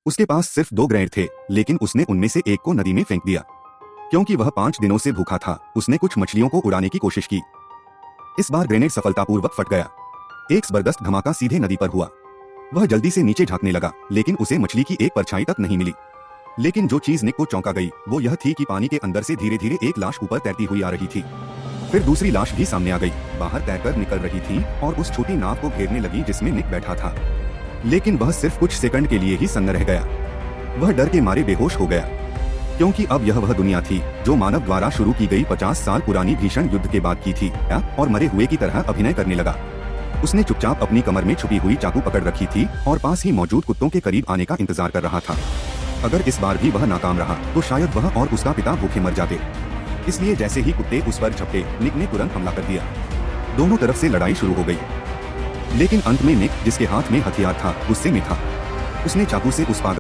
उसके पास सिर्फ 2 ग्रेनेड थे, लेकिन उसने उनमें से एक को नदी में फेंक दिया। क्योंकि वह 5 दिनों से भूखा था, उसने कुछ मछलियों को उड़ाने की कोशिश की। इस बार ग्रेनेड सफलतापूर्वक फट गया। एक जबरदस्त धमाका सीधे नदी पर हुआ। वह जल्दी से नीचे झांकने लगा, लेकिन उसे मछली की एक परछाई तक नहीं मिली। लेकिन जो चीज निक को चौंका गई वो यह थी कि पानी के अंदर से धीरे धीरे एक लाश ऊपर तैरती हुई आ रही थी। फिर दूसरी लाश भी सामने आ गई, बाहर तैरकर निकल रही थी और उस छोटी नाव को घेरने लगी जिसमें निक बैठा था। लेकिन वह सिर्फ कुछ सेकंड के लिए ही सन्न रह गया। वह डर के मारे बेहोश हो गया, क्योंकि अब यह वह दुनिया थी जो मानव द्वारा शुरू की गई 50 साल पुरानी भीषण युद्ध के बाद की थी, और मरे हुए की तरह अभिनय करने लगा। उसने चुपचाप अपनी कमर में छुपी हुई चाकू पकड़ रखी थी और पास ही मौजूद कुत्तों के करीब आने का इंतजार कर रहा था। अगर इस बार भी वह नाकाम रहा तो शायद वह और उसका पिता भूखे मर जाते। इसलिए जैसे ही कुत्ते उस पर झपटे, निक ने तुरंत हमला कर दिया। दोनों तरफ से लड़ाई शुरू हो गई, लेकिन अंत में निक, जिसके हाथ में हथियार था, गुस्से में था। उसने चाकू से उस पागल